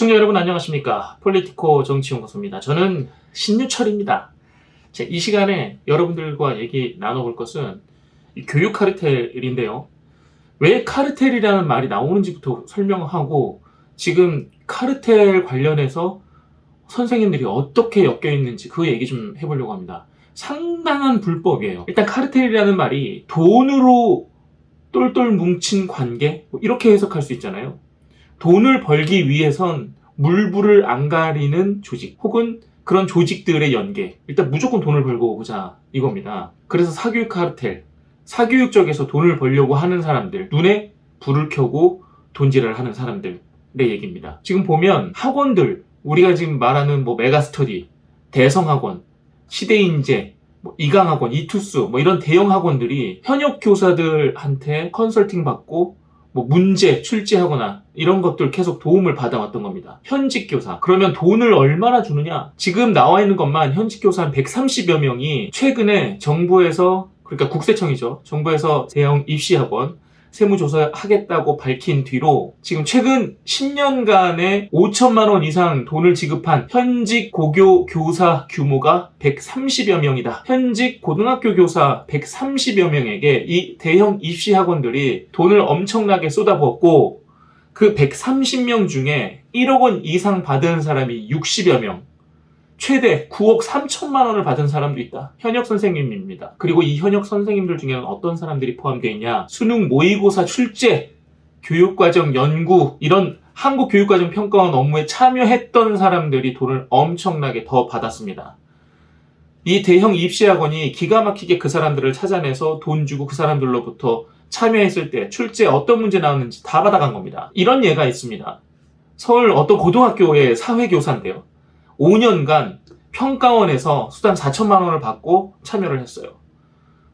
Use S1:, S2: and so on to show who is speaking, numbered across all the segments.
S1: 시청자 여러분 안녕하십니까? 폴리티코 정치연구소입니다. 저는 신유철입니다. 이 시간에 여러분들과 얘기 나눠볼 것은 교육 카르텔인데요. 왜 카르텔이라는 말이 나오는지부터 설명하고 지금 카르텔 관련해서 선생님들이 어떻게 엮여 있는지 그 얘기 좀 해보려고 합니다. 상당한 불법이에요. 일단 카르텔이라는 말이 돈으로 똘똘 뭉친 관계 이렇게 해석할 수 있잖아요. 돈을 벌기 위해선 물불을 안 가리는 조직 혹은 그런 조직들의 연계, 일단 무조건 돈을 벌고 오자 이겁니다. 그래서 사교육 카르텔, 사교육 쪽에서 돈을 벌려고 하는 사람들, 눈에 불을 켜고 돈질을 하는 사람들의 얘기입니다. 지금 보면 학원들, 우리가 지금 말하는 메가스터디, 대성학원, 시대인재, 이강학원, 이투스 이런 대형 학원들이 현역 교사들한테 컨설팅 받고 문제 출제하거나 이런 것들 계속 도움을 받아왔던 겁니다. 현직 교사. 그러면 돈을 얼마나 주느냐? 지금 나와 있는 것만 현직 교사 한 130여 명이 최근에 정부에서, 그러니까 국세청이죠. 정부에서 대형 입시학원 세무조사 하겠다고 밝힌 뒤로 지금 최근 10년간에 5천만 원 이상 돈을 지급한 현직 고교 교사 규모가 130여 명이다. 현직 고등학교 교사 130여 명에게 이 대형 입시학원들이 돈을 엄청나게 쏟아부었고 그 130명 중에 1억 원 이상 받은 사람이 60여 명. 최대 9억 3천만 원을 받은 사람도 있다. 현역 선생님입니다. 그리고 이 현역 선생님들 중에는 어떤 사람들이 포함되어 있냐? 수능 모의고사 출제, 교육과정 연구, 이런 한국교육과정 평가원 업무에 참여했던 사람들이 돈을 엄청나게 더 받았습니다. 이 대형 입시학원이 기가 막히게 그 사람들을 찾아내서 돈 주고 그 사람들로부터 참여했을 때 출제 어떤 문제 나왔는지 다 받아간 겁니다. 이런 예가 있습니다. 서울 어떤 고등학교의 사회교사인데요. 5년간 평가원에서 수당 4천만 원을 받고 참여를 했어요.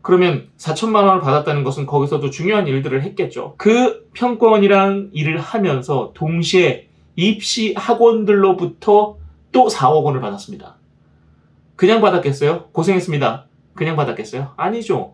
S1: 그러면 4천만 원을 받았다는 것은 거기서도 중요한 일들을 했겠죠. 그 평가원이랑 일을 하면서 동시에 입시 학원들로부터 또 4억 원을 받았습니다. 그냥 받았겠어요? 고생했습니다. 그냥 받았겠어요? 아니죠.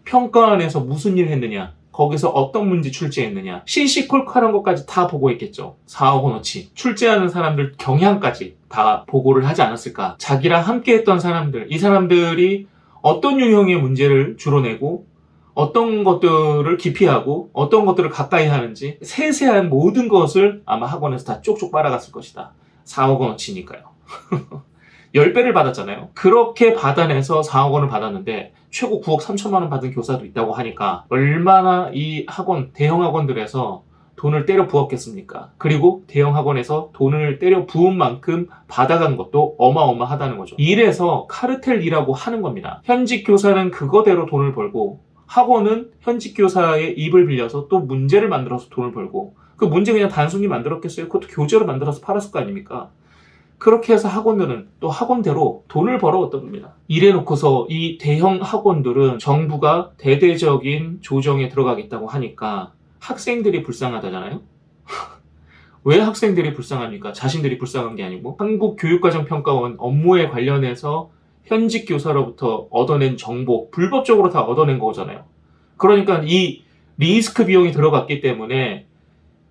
S1: 평가원에서 무슨 일을 했느냐? 거기서 어떤 문제 출제했느냐, 시시콜콜한 것까지 다 보고했겠죠. 4억 원어치 출제하는 사람들 경향까지 다 보고를 하지 않았을까. 자기랑 함께 했던 사람들, 이 사람들이 어떤 유형의 문제를 주로 내고 어떤 것들을 기피하고 어떤 것들을 가까이 하는지 세세한 모든 것을 아마 학원에서 다 쪽쪽 빨아갔을 것이다. 4억 원어치니까요. 10배를 받았잖아요. 그렇게 받아내서 4억 원을 받았는데 최고 9억 3천만 원 받은 교사도 있다고 하니까 얼마나 이 학원, 대형 학원들에서 돈을 때려 부었겠습니까? 그리고 대형 학원에서 돈을 때려 부은 만큼 받아간 것도 어마어마하다는 거죠. 이래서 카르텔이라고 하는 겁니다. 현직 교사는 그거대로 돈을 벌고 학원은 현직 교사의 입을 빌려서 또 문제를 만들어서 돈을 벌고 그 문제 그냥 단순히 만들었겠어요? 그것도 교재로 만들어서 팔았을 거 아닙니까? 그렇게 해서 학원들은 또 학원대로 돈을 벌어왔던 겁니다. 이래놓고서 이 대형 학원들은 정부가 대대적인 조정에 들어가겠다고 하니까 학생들이 불쌍하다잖아요? 왜 학생들이 불쌍합니까? 자신들이 불쌍한 게 아니고 한국교육과정평가원 업무에 관련해서 현직 교사로부터 얻어낸 정보, 불법적으로 다 얻어낸 거잖아요. 그러니까 이 리스크 비용이 들어갔기 때문에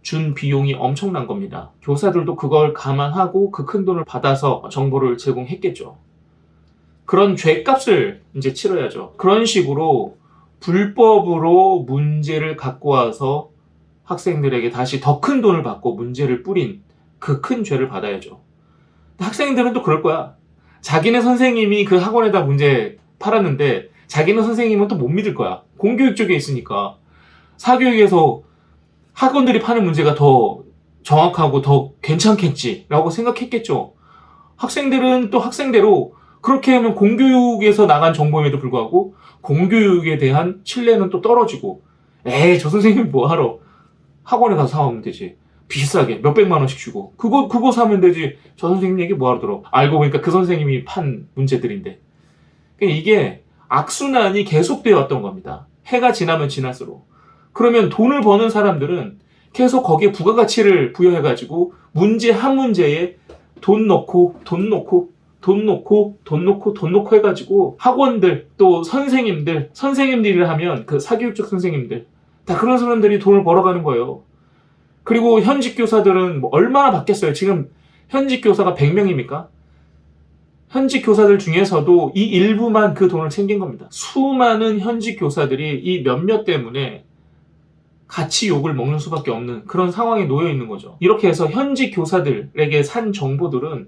S1: 준 비용이 엄청난 겁니다. 교사들도 그걸 감안하고 그 큰 돈을 받아서 정보를 제공했겠죠. 그런 죄값을 이제 치러야죠. 그런 식으로 불법으로 문제를 갖고 와서 학생들에게 다시 더 큰 돈을 받고 문제를 뿌린 그 큰 죄를 받아야죠. 학생들은 또 그럴 거야. 자기네 선생님이 그 학원에다 문제 팔았는데 자기네 선생님은 또 못 믿을 거야. 공교육 쪽에 있으니까. 사교육에서 학원들이 파는 문제가 더 정확하고 더 괜찮겠지라고 생각했겠죠. 학생들은 또 학생대로 그렇게 하면 공교육에서 나간 정보임에도 불구하고 공교육에 대한 신뢰는 또 떨어지고 에이 저 선생님 뭐하러 학원에 가서 사오면 되지. 비싸게 몇백만 원씩 주고 그거 사면 되지. 저 선생님 얘기 뭐하러 들어. 알고 보니까 그 선생님이 판 문제들인데. 이게 악순환이 계속되어 왔던 겁니다. 해가 지나면 지날수록. 그러면 돈을 버는 사람들은 계속 거기에 부가가치를 부여해가지고 문제 한 문제에 돈 넣고 해가지고 학원들 또 선생님들을 하면 그 사교육 쪽 선생님들 다 그런 사람들이 돈을 벌어가는 거예요. 그리고 현직 교사들은 뭐 얼마나 받겠어요. 지금 현직 교사가 100명입니까? 현직 교사들 중에서도 이 일부만 그 돈을 챙긴 겁니다. 수많은 현직 교사들이 이 몇몇 때문에 같이 욕을 먹는 수밖에 없는 그런 상황에 놓여 있는 거죠. 이렇게 해서 현직 교사들에게 산 정보들은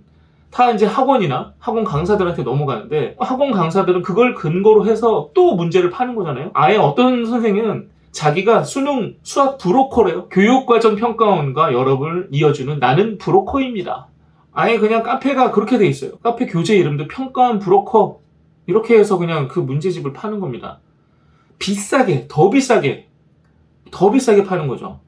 S1: 다 이제 학원이나 학원 강사들한테 넘어가는데, 학원 강사들은 그걸 근거로 해서 또 문제를 파는 거잖아요. 아예 어떤 선생님은 자기가 수능 수학 브로커래요. 교육과정 평가원과 열업을 이어주는 나는 브로커입니다. 아예 그냥 카페가 그렇게 돼 있어요. 카페 교재 이름도 평가원 브로커, 이렇게 해서 그냥 그 문제집을 파는 겁니다. 비싸게, 더 비싸게 파는 거죠.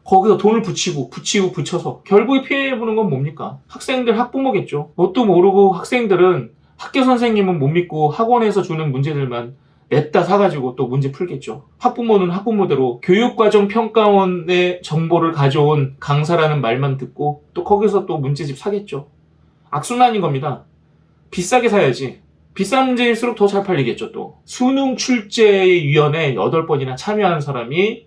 S1: 거기서 돈을 붙여서 결국에 피해보는 건 뭡니까? 학생들, 학부모겠죠. 뭣도 모르고 학생들은 학교 선생님은 못 믿고 학원에서 주는 문제들만 냈다 사가지고 또 문제 풀겠죠. 학부모는 학부모대로 교육과정 평가원의 정보를 가져온 강사라는 말만 듣고 또 거기서 또 문제집 사겠죠. 악순환인 겁니다. 비싸게 사야지. 비싼 문제일수록 더 잘 팔리겠죠. 또 수능 출제위원회 8번이나 참여한 사람이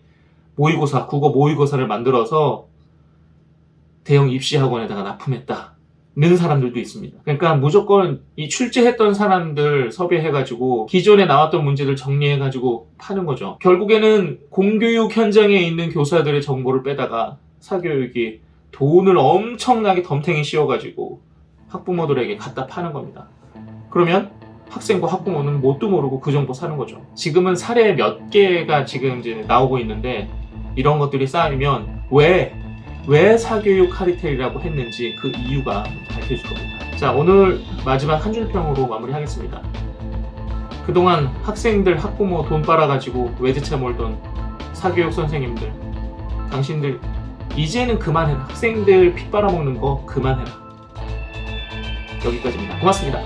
S1: 모의고사, 국어 모의고사를 만들어서 대형 입시학원에다가 납품했다는 사람들도 있습니다. 그러니까 무조건 이 출제했던 사람들 섭외해가지고 기존에 나왔던 문제들 정리해가지고 파는 거죠. 결국에는 공교육 현장에 있는 교사들의 정보를 빼다가 사교육이 돈을 엄청나게 덤탱이 씌워가지고 학부모들에게 갖다 파는 겁니다. 그러면 학생과 학부모는 뭣도 모르고 그 정보 사는 거죠. 지금은 사례 몇 개가 지금 이제 나오고 있는데, 이런 것들이 쌓이면 왜 사교육 카르텔이라고 했는지 그 이유가 밝혀질 겁니다. 자, 오늘 마지막 한 줄 평으로 마무리하겠습니다. 그동안 학생들, 학부모 돈 빨아가지고 외제차 몰던 사교육 선생님들, 당신들 이제는 그만해라. 학생들 피 빨아먹는 거 그만해라. 여기까지입니다. 고맙습니다.